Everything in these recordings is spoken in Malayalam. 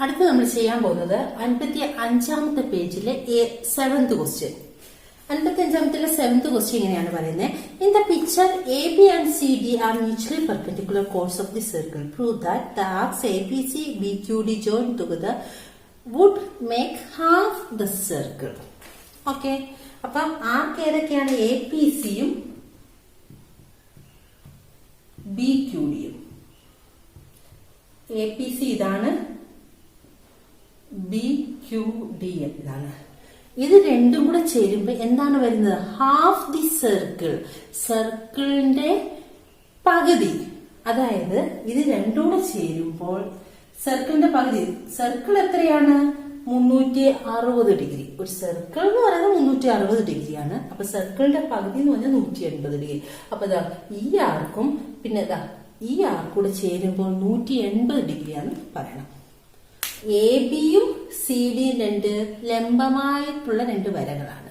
അടുത്ത് നമ്മൾ ചെയ്യാൻ പോകുന്നത് 55ാമത്തെ പേജിലെ 7th ക്വസ്റ്റ്യൻ. 55ാമത്തിലെ 7th ക്വസ്റ്റ്യൻ ഇങ്ങനെയാണ് പറയുന്നത്. In the picture A B and C D are mutually perpendicular chords of the circle. Prove that the arcs A B C B Q D join together would make half the circle. Okay, അപ്പം ആർക്ക് ഏതൊക്കെയാണ്? എ പി സിയും ബി ക്യു ഡിയും. എ പി സി ഇതാണ്, ബി ക്യു ഡി ഇതാണ്. ഇത് രണ്ടും കൂടെ ചേരുമ്പോ എന്താണ് വരുന്നത്? Half the circle. സർക്കിളിന്റെ പകുതി. അതായത് ഇത് രണ്ടും കൂടെ ചേരുമ്പോൾ സർക്കിളിന്റെ പകുതി. സർക്കിൾ എത്രയാണ്? 360 ഡിഗ്രി. ഒരു സർക്കിൾ എന്ന് പറയുന്നത് 360 ഡിഗ്രിയാണ്. അപ്പൊ സർക്കിളിന്റെ പകുതി എന്ന് പറഞ്ഞാൽ 180 ഡിഗ്രി. അപ്പൊ ഇതാ ഈ ആർക്കും പിന്നെ ഇതാ ഈ ആർക്കൂടെ ചേരുമ്പോൾ 180 ഡിഗ്രിയാണ് പറയണം. എ ബിയും സി ഡിയും രണ്ട് ലംബമായിട്ടുള്ള രണ്ട് വരകളാണ്.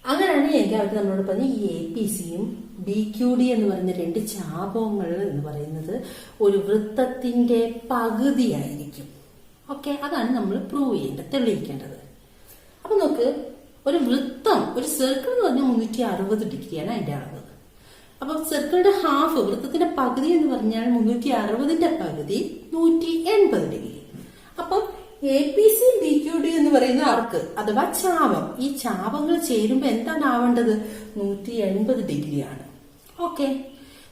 അങ്ങനെയാണ് എനിക്ക് അവർക്ക് നമ്മളോട് പറഞ്ഞ ഈ എ പി സിയും ബി ക്യു ഡി എന്ന് പറയുന്ന രണ്ട് ചാപങ്ങൾ എന്ന് പറയുന്നത് ഒരു വൃത്തത്തിന്റെ പകുതിയായിരിക്കും. ഓക്കെ, അതാണ് നമ്മൾ പ്രൂവ് ചെയ്യേണ്ടത്, തെളിയിക്കേണ്ടത്. അപ്പൊ നോക്ക്, ഒരു വൃത്തം, ഒരു സർക്കിൾ എന്ന് പറഞ്ഞാൽ 360 ഡിഗ്രിയാണ് അതിന്റെ അളവ്. അപ്പൊ സർക്കിളിന്റെ ഹാഫ്, വൃത്തത്തിന്റെ പകുതി എന്ന് പറഞ്ഞാൽ 360ന്റെ പകുതി 180 ഡിഗ്രി. അപ്പം A P C B Q D എന്ന് പറയുന്ന ആർക്ക് അഥവാ ചാപം, ഈ ചാപങ്ങൾ ചേരുമ്പോ എന്താണ് ആവേണ്ടത്? 180 ഡിഗ്രിയാണ്. ഓക്കെ,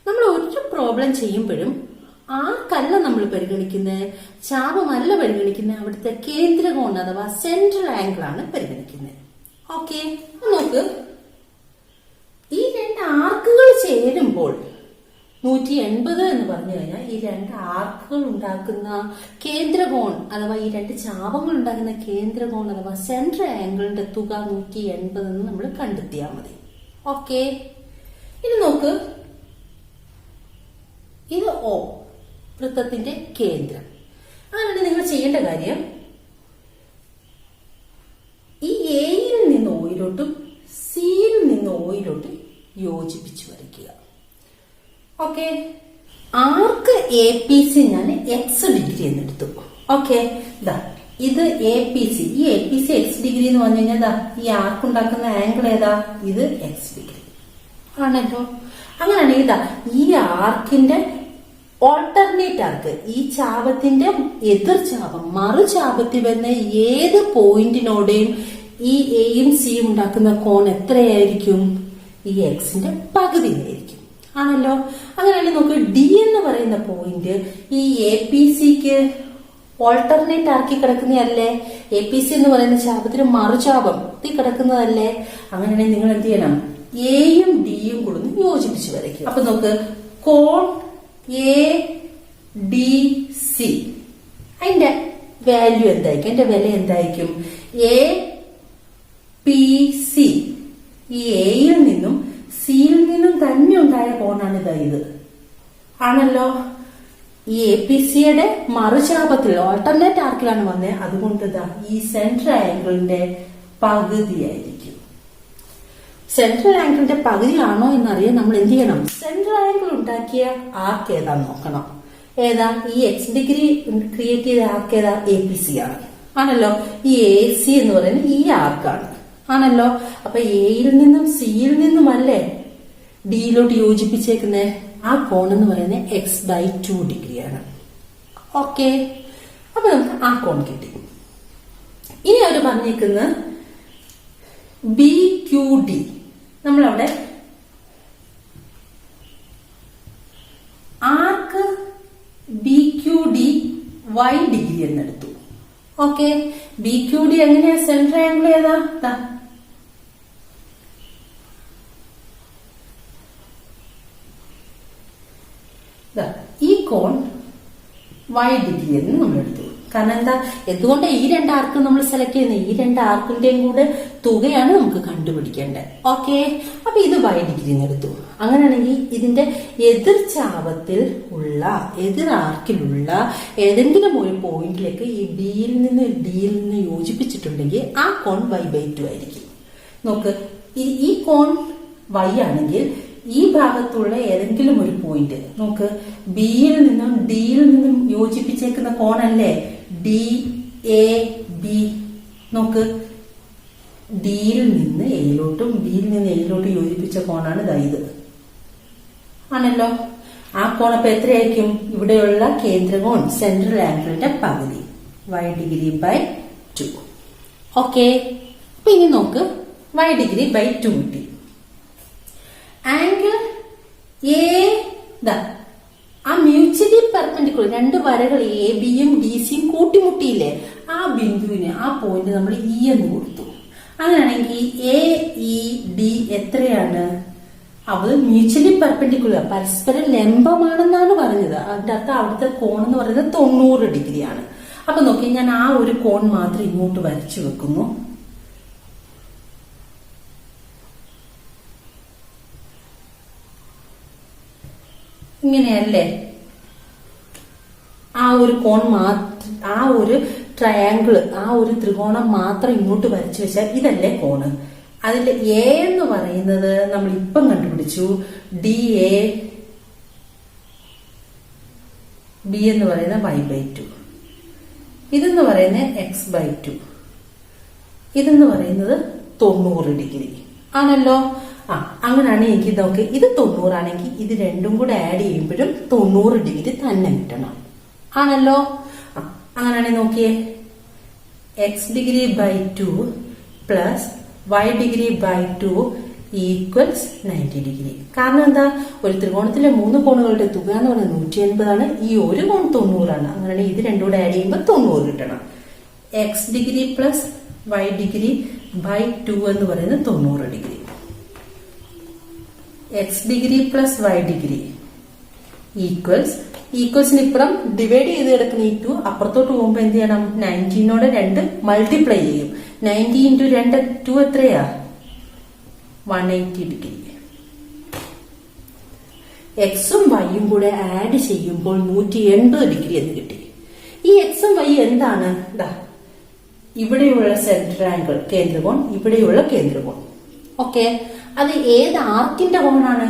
നമ്മൾ ഒരു പ്രോബ്ലം ചെയ്യുമ്പോഴും ആർക്കല്ല നമ്മൾ പരിഗണിക്കുന്നത്, ചാപമല്ല പരിഗണിക്കുന്നത്, അവിടുത്തെ കേന്ദ്രകോൺ അഥവാ സെൻട്രൽ ആംഗിൾ ആണ് പരിഗണിക്കുന്നത്. ഓക്കെ, നോക്ക്, ഈ രണ്ട് ആർക്കുകൾ ചേരുമ്പോൾ 180 എന്ന് പറഞ്ഞു കഴിഞ്ഞാൽ ഈ രണ്ട് ആർക്കുകൾ ഉണ്ടാക്കുന്ന കേന്ദ്രകോൺ അഥവാ ഈ രണ്ട് ചാപങ്ങൾ ഉണ്ടാക്കുന്ന കേന്ദ്രകോൺ അഥവാ സെൻട്രൽ ആംഗിളിന്റെ തുക 180 എന്ന് നമ്മൾ കണ്ടെത്തിയാൽ മതി. ഓക്കെ, ഇനി നോക്ക്, ഇത് ഓ, വൃത്തത്തിന്റെ കേന്ദ്രം. അങ്ങനെ നിങ്ങൾ ചെയ്യേണ്ട കാര്യം, ഈ എയിൽ നിന്ന് ഓയിലോട്ടും സിയിൽ നിന്ന് ഓയിലോട്ടും യോജിപ്പിച്ച് വരയ്ക്കുക. Okay, arc A P C ഞാൻ എക്സ് ഡിഗ്രി എന്ന് എടുത്തു. ഓക്കെ, ഇത് എ പി സി, ഈ A P C X degree എന്ന് പറഞ്ഞു കഴിഞ്ഞാൽ ഈ ആർക്ക് ഉണ്ടാക്കുന്ന ആംഗിൾ ഏതാ? ഇത് എക്സ് ഡിഗ്രി ആണല്ലോ. അങ്ങനെയാണെങ്കിൽ ഈ ആർക്കിന്റെ ഓൾട്ടർനേറ്റ് ആർക്ക്, ഈ ചാപത്തിന്റെ എതിർ ചാപം, മറു ചാപത്തിൽ വരുന്ന ഏത് പോയിന്റിനോടെയും ഈ എയും സിയും ഉണ്ടാക്കുന്ന കോൺ എത്രയായിരിക്കും? ഈ എക്സിന്റെ പകുതിയായിരിക്കും. ആണല്ലോ. അങ്ങനെയാണെങ്കിൽ നമുക്ക് ഡി എന്ന് പറയുന്ന പോയിന്റ് ഈ എ പി സിക്ക് ഓൾട്ടർനേറ്റ് ആർക്കി കിടക്കുന്നതല്ലേ? എ പി സി എന്ന് പറയുന്ന ചാപത്തിന് മറുചാപം കിടക്കുന്നതല്ലേ? അങ്ങനെയാണെങ്കിൽ നിങ്ങൾ എന്ത് ചെയ്യണം? എയും ഡിയും കൂടെ യോജിപ്പിച്ച് വരയ്ക്കും. അപ്പൊ നമുക്ക് കോൺ എ ഡി സി, അതിന്റെ വാല്യൂ എന്തായിരിക്കും? അതിന്റെ വില എന്തായിരിക്കും? എ പി സി, ഈ എയിൽ നിന്നും സിയിൽ നിന്നും തന്നെ ഉണ്ടായ കോണാണ് ഇത് ആണല്ലോ. ഈ എ പി സിയുടെ മറുചാപത്തിൽ ഓൾട്ടർനേറ്റ് ആർക്കിലാണ് വന്നത്. അതുകൊണ്ട് ഈ സെൻട്രൽ ആംഗിളിന്റെ പകുതിയായിരിക്കും. സെൻട്രൽ ആംഗിളിന്റെ പകുതിയാണോ എന്നറിയാൻ നമ്മൾ എന്ത് ചെയ്യണം? സെൻട്രൽ ആംഗിൾ ഉണ്ടാക്കിയ ആർക്ക് ഏതാന്ന് നോക്കണം. ഏതാ? ഈ എക്സ് ഡിഗ്രി ക്രിയേറ്റ് ചെയ്ത ആർക്ക് ഏതാ? എ പി സി ആണ്. ആണല്ലോ. ഈ എ സി എന്ന് പറയുന്നത് ഈ ആർക്കാണ്. ആണല്ലോ. അപ്പൊ എയിൽ നിന്നും സിയിൽ നിന്നും അല്ലേ ഡിയിലോട്ട് യോജിപ്പിച്ചേക്കുന്നത്? ആ കോൺ എന്ന് പറയുന്നത് x/2 ഡിഗ്രിയാണ്. ഓക്കെ, അപ്പൊ നമുക്ക് ആ കോൺ കിട്ടി. ഇനി അവർ പറഞ്ഞേക്കുന്ന ബി ക്യു ഡി, നമ്മളവിടെ arc B Q D y degree എന്നെടുത്തു. ഓക്കെ, ബി ക്യു ഡി എങ്ങനെയാ? സെൻട്രൽ ആംഗിൾ ഏതാ? ഈ കോൺ y ഡിഗ്രി എന്ന് നമ്മൾ എടുത്തു. കാരണം എന്താ? എന്തുകൊണ്ട് ഈ രണ്ട് ആർക്കും നമ്മൾ സെലക്ട് ചെയ്യുന്നത്? ഈ രണ്ട് ആർക്കിന്റെയും കൂടെ തുകയാണ് നമുക്ക് കണ്ടുപിടിക്കേണ്ടത്. ഓക്കെ, അപ്പൊ ഇത് y ഡിഗ്രി എന്ന് എടുത്തു. അങ്ങനെയാണെങ്കിൽ ഇതിന്റെ എതിർ ചാപത്തിൽ ഉള്ള, എതിർ ആർക്കിലുള്ള ഏതെങ്കിലും ഒരു പോയിന്റിലേക്ക് ഈ ബിയിൽ നിന്ന് ഡിയിൽ നിന്ന് യോജിപ്പിച്ചിട്ടുണ്ടെങ്കിൽ ആ കോൺ y/2 ആയിരിക്കും. നോക്ക്, ഈ കോൺ y ആണെങ്കിൽ ഈ ഭാഗത്തുള്ള ഏതെങ്കിലും ഒരു പോയിന്റ് നോക്ക്, ബിയിൽ നിന്നും ഡിയിൽ നിന്നും യോജിപ്പിച്ചേക്കുന്ന കോണല്ലേ DAB. നോക്ക്, ഡിയിൽ നിന്ന് എയിലോട്ടും ബിയിൽ നിന്ന് എയിലോട്ടും യോജിപ്പിച്ച കോണാണ് ഇത്. ആണല്ലോ. ആ കോൺ അപ്പൊ എത്രയായിരിക്കും? ഇവിടെയുള്ള കേന്ദ്രകോൺ സെൻട്രൽ ആംഗിളിന്റെ പകുതി, y°/2. ഓക്കെ. അപ്പൊ ഇനി നോക്ക്, y°/2 കിട്ടി. ആംഗിൾ എ, ആ മ്യൂച്വലി പെർപെൻഡിക്കുലർ രണ്ട് വരകൾ എ ബിയും ഡി സിയും കൂട്ടിമുട്ടിയില്ലേ, ആ ബിന്ദുവിന്, ആ പോയിന്റ് നമ്മൾ ഇ എന്ന് കൊടുത്തു. അങ്ങനെയാണെങ്കിൽ എ ഇ ഡി എത്രയാണ്? അത് മ്യൂച്വലി പെർപെൻഡിക്കുലർ, പരസ്പരം ലംബമാണെന്നാണ് പറഞ്ഞത്. അതിന്റെ അർത്ഥം അവിടുത്തെ കോൺ എന്ന് പറയുന്നത് 90° ആണ്. അപ്പൊ നോക്കി, ഞാൻ ആ ഒരു കോൺ മാത്രം ഇങ്ങോട്ട് വരച്ചു വെക്കുന്നു. ഇങ്ങനെയല്ലേ? ആ ഒരു കോൺ മാത്രം, ആ ഒരു ട്രയാങ്കിള്, ആ ഒരു ത്രികോണം മാത്രം ഇങ്ങോട്ട് വരച്ചു വെച്ചാൽ ഇതല്ലേ കോണ്. അതിൽ എ എന്ന് പറയുന്നത് നമ്മൾ ഇപ്പം കണ്ടുപിടിച്ചു, DA, ബി എന്ന് പറയുന്നത് y/2, ഇതെന്ന് പറയുന്നത് x/2, ഇതെന്ന് പറയുന്നത് 90° ആണല്ലോ. അങ്ങനെയാണ് എനിക്ക് നോക്ക്, ഇത് 90 ആണെങ്കിൽ ഇത് രണ്ടും കൂടെ ആഡ് ചെയ്യുമ്പോഴും 90° തന്നെ കിട്ടണം. ആണല്ലോ. അങ്ങനെയാണെങ്കിൽ നോക്കിയേ, x°/2 പ്ലസ് y°/2 ഈക്വൽസ് 90°. കാരണം എന്താ? ഒരു ത്രികോണത്തിലെ 3 കോണുകളുടെ തുക എന്ന് പറയുന്നത് 180 ആണ്. ഈ ഒരു കോൺ 90 ആണ്. അങ്ങനെയാണെങ്കിൽ ഇത് രണ്ടും കൂടെ ആഡ് ചെയ്യുമ്പോൾ 90 കിട്ടണം. x° പ്ലസ് y°/2 എന്ന് പറയുന്നത് 90°. x° പ്ലസ് y° ഈക്വൽസിന് ഇപ്പുറം ഡിവൈഡ് ചെയ്ത് കിടക്കുന്ന ഈ 2 അപ്പുറത്തോട്ട് പോകുമ്പോൾ എന്ത് ചെയ്യണം? 19നോട് 2 മൾട്ടിപ്ലൈ ചെയ്യും. 90 × 2 2 എത്രയാ? 180°. എക്സും വൈയും കൂടെ ആഡ് ചെയ്യുമ്പോൾ 180° എന്ന് കിട്ടി. ഈ എക്സും വൈ എന്താണ്? ഇവിടെയുള്ള സെൻട്രൽ ആംഗിൾ കേന്ദ്രകോൺ, ഇവിടെയുള്ള കേന്ദ്രകോൺ. ഓക്കെ. അത് ഏത് ആർക്കിന്റെ കോണാണ്?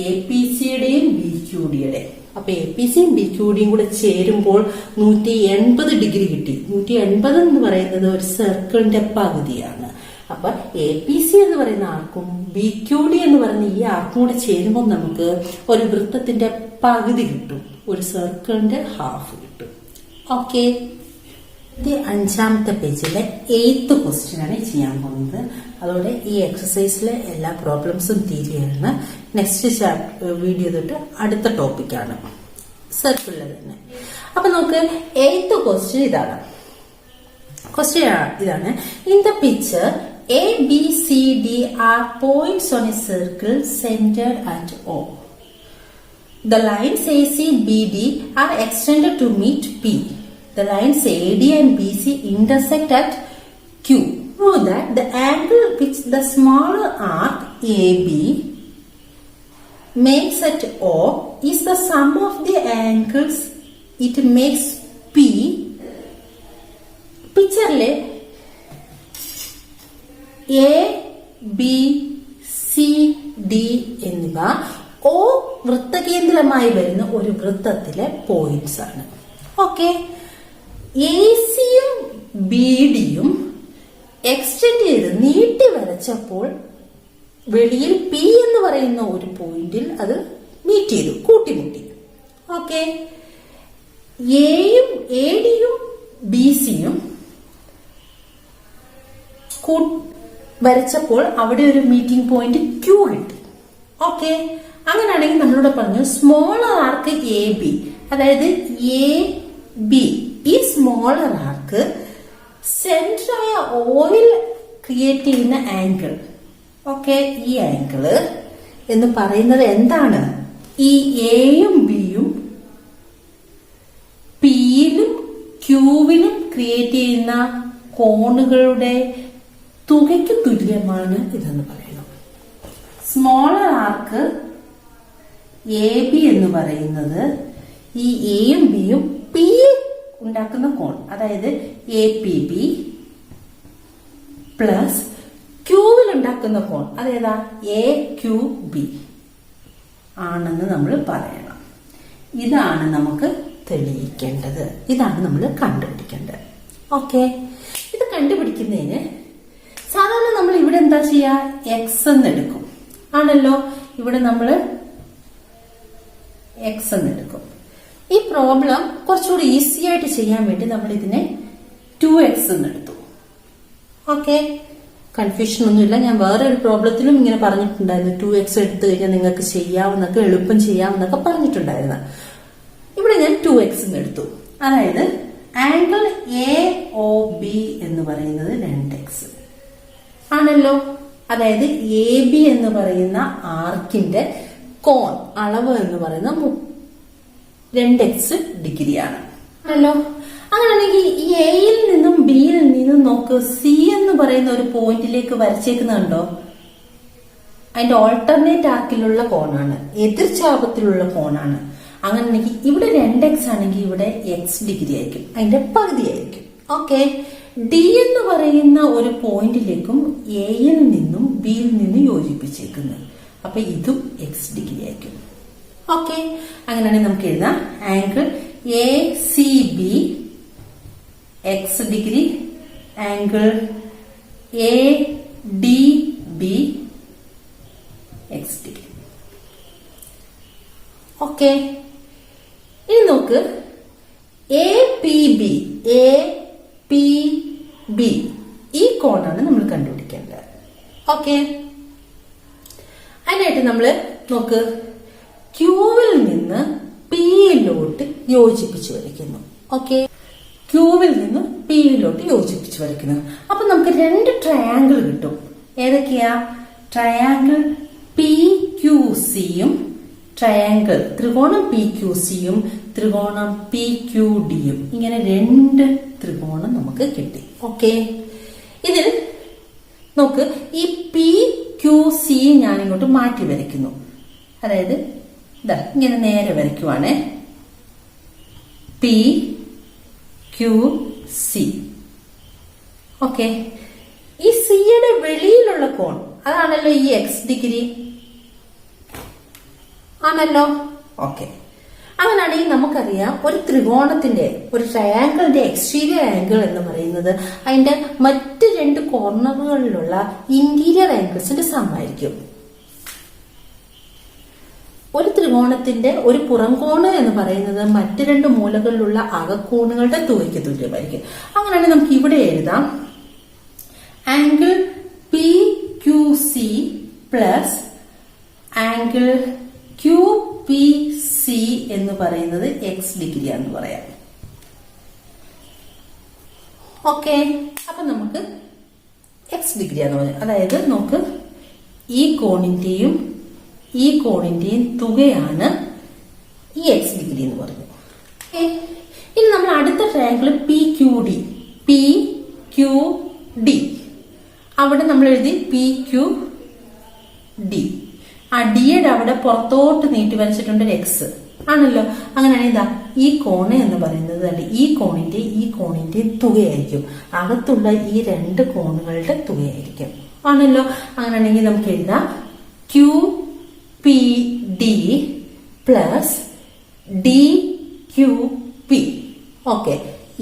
APCയുടെയും BQDയുടെയും. അപ്പൊ APCയും BQDയും കൂടെ ചേരുമ്പോൾ 180° കിട്ടി. 180 എന്ന് പറയുന്നത് ഒരു സർക്കിളിന്റെ പകുതിയാണ്. അപ്പൊ APC എന്ന് പറയുന്ന ആർക്കും BQD എന്ന് പറയുന്ന ഈ ആർക്കും കൂടെ ചേരുമ്പോൾ നമുക്ക് ഒരു വൃത്തത്തിന്റെ പകുതി കിട്ടും, ഒരു സർക്കിളിന്റെ ഹാഫ് കിട്ടും. ഓക്കെ. ഇത് 5ാമത്തെ പേജിലെ 8th ക്വസ്റ്റ്യൻ ആണ് ചെയ്യാൻ പോകുന്നത്. അതോടെ ഈ എക്സസൈസിലെ എല്ലാ പ്രോബ്ലംസും തീരുകയാണ്. നെക്സ്റ്റ് വീഡിയോ തൊട്ട് അടുത്ത ടോപ്പിക്കാണ്, സർക്കിളിലെ തന്നെ. അപ്പൊ നമുക്ക് 8th ക്വസ്റ്റ്യൻ ഇതാണ്. ഇതാണ്, in the picture A, B, C, D are points on a circle centered at O. The lines AC, BD are extended to meet P. The lines AD and BC intersect at Q. Know that the angle which the smaller arc AB makes at O is the sum of the angles it makes P. Picture A, B, C, D എന്നിവ O വൃത്തകേന്ദ്രമായി വരുന്ന ഒരു വൃത്തത്തിലെ പോയിന്റ്സ് ആണ്. ഓക്കെ. എസിയും BDയും എക്സ്റ്റെൻഡ് ചെയ്ത് നീട്ടി വരച്ചപ്പോൾ വെളിയിൽ P എന്ന് പറയുന്ന ഒരു പോയിന്റിൽ അത് മീറ്റ് ചെയ്തു, കൂട്ടിമുട്ടി. ഓക്കെ. എയും ADയും BCയും വരച്ചപ്പോൾ അവിടെ ഒരു മീറ്റിംഗ് പോയിന്റ് Q കിട്ടി. ഓക്കെ. അങ്ങനെയാണെങ്കിൽ നമ്മളോട് പറഞ്ഞു സ്മോളർ ആർക്ക് AB, അതായത് AB, ഈ സ്മോളർ ആർക്ക് സെന്ററായ ഓയിൽ ക്രിയേറ്റ് ചെയ്യുന്ന ആംഗിൾ. ഓക്കെ. ഈ ആംഗിള് എന്ന് പറയുന്നത് എന്താണ്? ഈ എയും ബിയും പിയിലും ക്യൂവിലും ക്രിയേറ്റ് ചെയ്യുന്ന കോണുകളുടെ തുകയ്ക്ക് തുല്യമാണ് ഇതെന്ന് പറയുന്നത്. സ്മോളർ ആർക്ക് AB എന്ന് പറയുന്നത് ഈ എയും ബിയും പി ഉണ്ടാക്കുന്ന കോൺ, അതായത് APB പ്ലസ് ക്യൂവിൽ ഉണ്ടാക്കുന്ന കോൺ, അതേതാ? AQB ആണെന്ന് നമ്മൾ പറയണം. ഇതാണ് നമുക്ക് തെളിയിക്കേണ്ടത്, ഇതാണ് നമ്മൾ കണ്ടുപിടിക്കേണ്ടത്. ഓക്കെ, ഇത് കണ്ടുപിടിക്കുന്നതിന് സാധാരണ നമ്മൾ ഇവിടെ എന്താ ചെയ്യാ, എക്സ് എന്ന് എടുക്കും ആണല്ലോ. ഇവിടെ നമ്മൾ എക്സ് എന്ന് എടുക്കും. ഈ പ്രോബ്ലം കുറച്ചുകൂടി ഈസി ആയിട്ട് ചെയ്യാൻ വേണ്ടി നമ്മൾ ഇതിനെ 2x എന്ന് എടുത്തു. ഓക്കെ, കൺഫ്യൂഷൻ ഒന്നുമില്ല. ഞാൻ വേറൊരു പ്രോബ്ലത്തിലും ഇങ്ങനെ പറഞ്ഞിട്ടുണ്ടായിരുന്നു, 2x എടുത്തു കഴിഞ്ഞാൽ നിങ്ങൾക്ക് ചെയ്യാവുന്നൊക്കെ എളുപ്പം ചെയ്യാവുന്നൊക്കെ പറഞ്ഞിട്ടുണ്ടായിരുന്നു. ഇവിടെ ഞാൻ 2x എന്ന് എടുത്തു. അതായത് ആംഗിൾ AOB എന്ന് പറയുന്നത് 2x ആണല്ലോ. അതായത് AB എന്ന് പറയുന്ന ആർക്കിന്റെ കോൺ അളവ് എന്ന് പറയുന്ന 2x ഡിഗ്രിയാണ് ആണല്ലോ. അങ്ങനെയാണെങ്കിൽ ഈ എയിൽ നിന്നും ബിയിൽ നിന്നും നോക്ക്, സി എന്ന് പറയുന്ന ഒരു പോയിന്റിലേക്ക് വരച്ചേക്കുന്നുണ്ടോ? അതിന്റെ ഓൾട്ടർനേറ്റ് ആർക്കിലുള്ള കോണാണ്, എതിർചാപത്തിലുള്ള കോണാണ്. അങ്ങനെയാണെങ്കിൽ ഇവിടെ 2x ആണെങ്കിൽ ഇവിടെ x ഡിഗ്രി ആയിരിക്കും, അതിന്റെ പകുതി ആയിരിക്കും. ഓക്കെ, ഡി എന്ന് പറയുന്ന ഒരു പോയിന്റിലേക്കും എയിൽ നിന്നും ബിയിൽ നിന്നും യോജിപ്പിച്ചേക്കുന്നത്, അപ്പൊ ഇതും x ഡിഗ്രി ആയിരിക്കും. ഓക്കെ, അങ്ങനെയാണെങ്കിൽ നമുക്ക് എഴുതാം angle ACB x degree, angle ADB x degree. Okay, ഇനി നോക്ക് APB ഈ കോണാണ് നമ്മൾ കണ്ടുപിടിക്കേണ്ടത്. ഓക്കെ, അതിനായിട്ട് നമ്മൾ നോക്ക് ക്യൂവിൽ നിന്ന് പിയിലോട്ട് യോജിപ്പിച്ച് വരയ്ക്കുന്നു. ഓക്കെ, ക്യൂവിൽ നിന്ന് പിയിലോട്ട് യോജിപ്പിച്ച് വരയ്ക്കുന്നു. അപ്പൊ നമുക്ക് 2 ട്രയാങ്കിൾ കിട്ടും. ഏതൊക്കെയാ? ട്രയാങ്കിൾ PQCയും ട്രയാങ്കിൾ ത്രികോണം PQCയും ത്രികോണം PQDയും, ഇങ്ങനെ 2 ത്രികോണം നമുക്ക് കിട്ടി. ഓക്കെ, ഇതിൽ നോക്ക് ഈ PQC ഞാൻ ഇങ്ങോട്ട് മാറ്റി വരയ്ക്കുന്നു. അതായത് ഇതാ ഇങ്ങനെ നേരെ വരയ്ക്കുവാണ്, PQC. ഓക്കെ, ഈ സിയുടെ വെളിയിലുള്ള കോൺ അതാണല്ലോ ഈ x ഡിഗ്രി ആണല്ലോ. ഓക്കെ, അങ്ങനെയാണെങ്കിൽ നമുക്കറിയാം ഒരു ത്രികോണത്തിന്റെ, ഒരു ട്രയാങ്കിളിന്റെ എക്സ്റ്റീരിയർ ആംഗിൾ എന്ന് പറയുന്നത് അതിന്റെ മറ്റ് 2 കോർണറുകളിലുള്ള ഇന്റീരിയർ ആംഗിൾസിന്റെ സമായിരിക്കും. ഒരു ത്രികോണത്തിന്റെ ഒരു പുറംകോണ് എന്ന് പറയുന്നത് മറ്റ് 2 മൂലകളിലുള്ള അകക്കോണുകളുടെ തുകയ്ക്ക് തുല്യമായിരിക്കും. അങ്ങനെയാണെങ്കിൽ നമുക്ക് ഇവിടെ എഴുതാം angle PQC plus angle QPC എന്ന് പറയുന്നത് x ഡിഗ്രി ആണെന്ന് പറയാം. ഓക്കെ, അപ്പൊ നമുക്ക് x ഡിഗ്രി ആണെന്ന് പറയാം. അതായത് നമുക്ക് ഈ കോണിന്റെയും ഈ കോണിന്റെയും തുകയാണ് ഈ x ഡിഗ്രി എന്ന് പറഞ്ഞു. ഇനി നമ്മൾ അടുത്ത ട്രയാങ്കിൾ PQD അവിടെ നമ്മൾ എഴുതി PQD. ആ ഡിയുടെ അവിടെ പുറത്തോട്ട് നീട്ടി വരച്ചിട്ടുണ്ട് x ആണല്ലോ. അങ്ങനെയാണെങ്കിൽ ഇതാ ഈ കോണ് എന്ന് പറയുന്നത് ഈ കോണിന്റെ തുകയായിരിക്കും, അകത്തുള്ള ഈ 2 കോണുകളുടെ തുകയായിരിക്കും ആണല്ലോ. അങ്ങനെയാണെങ്കിൽ നമുക്ക് എഴുതാം QPD plus DQP. Okay,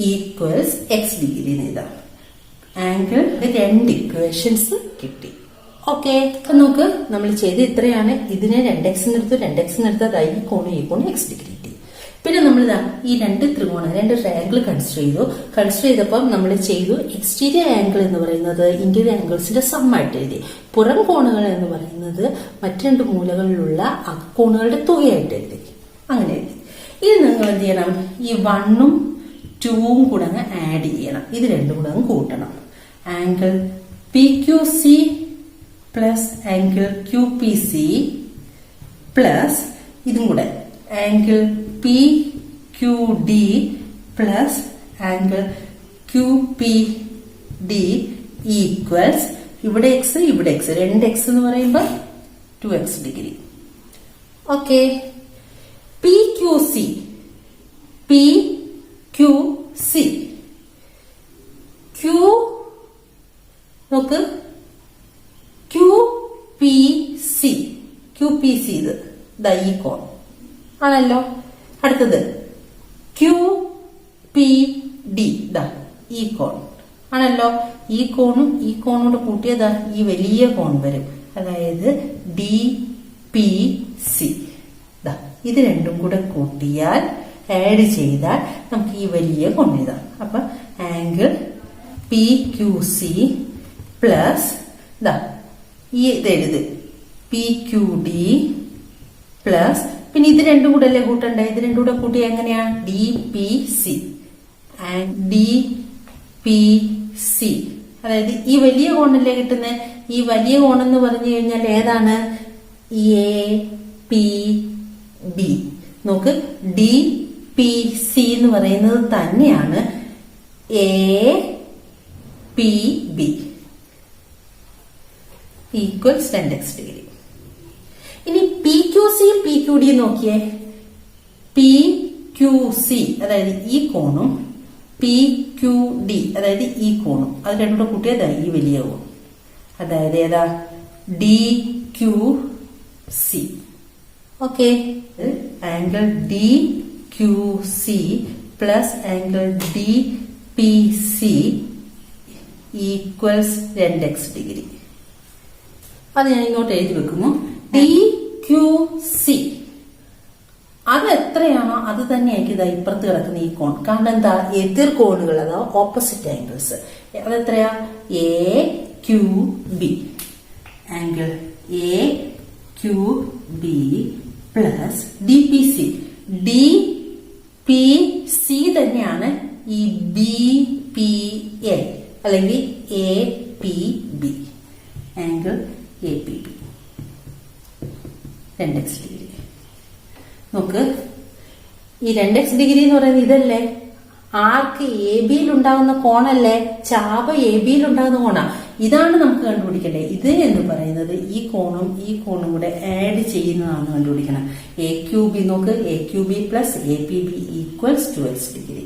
equals x degree എഴുതാം. ആംഗിൾ 2 ഇക്വേഷൻസ് കിട്ടി. ഓക്കെ, അപ്പൊ നോക്ക് നമ്മൾ ചെയ്ത് ഇത്രയാണ്. ഇതിനെ 2x എടുത്ത് ഈ കോണ് x ഡിഗ്രി കിട്ടി. പിന്നെ നമ്മൾ ഈ 2 ത്രികോണം 2 ട്രയാങ്കിൾ കൺസിഡർ ചെയ്തപ്പോൾ നമ്മൾ ചെയ്തു എക്സ്റ്റീരിയർ ആംഗിൾ എന്ന് പറയുന്നത് ഇന്റീരിയർ ആംഗിൾസിന്റെ സമ്മായിട്ട് എഴുതി, പുറം കോണുകൾ എന്ന് പറയുന്നത് മറ്റ് 2 മൂലകളിലുള്ള കോണുകളുടെ തുകയായിട്ട് എഴുതി. അങ്ങനെ എഴുതി. ഇനി നിങ്ങൾ എന്ത് ചെയ്യണം, ഈ 1ഉം 2ഉം കൂടെ അങ്ങ് ആഡ് ചെയ്യണം. ഇത് 2 കൂടെ അങ്ങ് കൂട്ടണം. Angle PQC plus angle QPC plus ഇതും കൂടെ angle PQD plus angle QPD equals ഇവിടെ x 2x എന്ന് പറയുമ്പോൾ 2x degree. Okay, PQC Q നോക്ക് QPC ഇത് ഈ കോൺ ആണല്ലോ. അടുത്തത് QPD ഈ കോൺ ആണല്ലോ. ഈ കോണും ഈ കോണോട് കൂട്ടിയതാ ഈ വലിയ കോൺ വരും. അതായത് DPC. ഇത് രണ്ടും കൂടെ കൂട്ടിയാൽ ആഡ് ചെയ്താൽ നമുക്ക് ഈ വലിയ കോൺ എഴുതാം. അപ്പൊ ആംഗിൾ PQC പ്ലസ് ഈ ഇതെഴുത് PQD പ്ലസ് പിന്നെ ഇത് രണ്ടും കൂടെ അല്ലേ കൂട്ടണ്ടേ? ഇത് രണ്ടും കൂടെ കൂട്ടിയാൽ എങ്ങനെയാ? DPC and DPC. അതായത് ഈ വലിയ കോണല്ലേ കിട്ടുന്നത്. ഈ വലിയ കോണെന്ന് പറഞ്ഞു കഴിഞ്ഞാൽ ഏതാണ്? APB. നോക്ക്, DPC എന്ന് പറയുന്നത് തന്നെയാണ് APB ഈക്വൽസ് 2x ഡിഗ്രി. ഇനി PQC PQD നോക്കിയേ. PQC അതായത് ഈ കോണും PQD അതായത് ഈ കോണും അത് രണ്ടും കൂടെ കൂട്ടിയതാ ഈ വലിയ കോൺ. അതായത് ഏതാ? DQC. Okay, angle DQC plus angle DPC equals 2x degree. അത് ഞാൻ ഇങ്ങോട്ട് എഴുതി വെക്കുന്നു. DQC അത് എത്രയാണോ അത് തന്നെയായിരിക്കും ഇതാ ഇപ്പുറത്ത് കിടക്കുന്ന ഈ കോൺ. കാരണം എന്താ? എതിർ കോണുകൾ, അതാ ഓപ്പോസിറ്റ് ആംഗിൾസ്. അതെത്രയാ? AQB. Angle AQB plus DPC. DPC തന്നെയാണ് ഈ BPA അല്ലെങ്കിൽ APB. Angle APB 2x degree. നോക്ക്, ഈ 2x ഡിഗ്രി എന്ന് പറയുന്നത് ഇതല്ലേ? ആർക്ക് AB-യിൽ ഉണ്ടാകുന്ന കോണല്ലേ? ചാപ AB-യിൽ ഉണ്ടാകുന്ന കോണാ. ഇതാണ് നമുക്ക് കണ്ടുപിടിക്കേണ്ടത്. ഇത് എന്ന് പറയുന്നത് ഈ കോണും ഈ കോണും കൂടെ ആഡ് ചെയ്യുന്നതാണ് കണ്ടുപിടിക്കണം. AQB നോക്ക്, AQB plus APB equals 2x degree.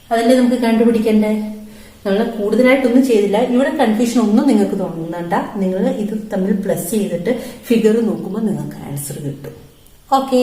അതല്ലേ നമുക്ക് കണ്ടുപിടിക്കണ്ടേ? നമ്മൾ കൂടുതലായിട്ടൊന്നും ചെയ്തില്ല. ഇവിടെ കൺഫ്യൂഷൻ ഒന്നും നിങ്ങൾക്ക് തോന്നണ്ട. നിങ്ങൾ ഇത് തമ്മിൽ പ്ലസ് ചെയ്തിട്ട് ഫിഗർ നോക്കുമ്പോൾ നിങ്ങൾക്ക് ആൻസർ കിട്ടും. ഓക്കെ.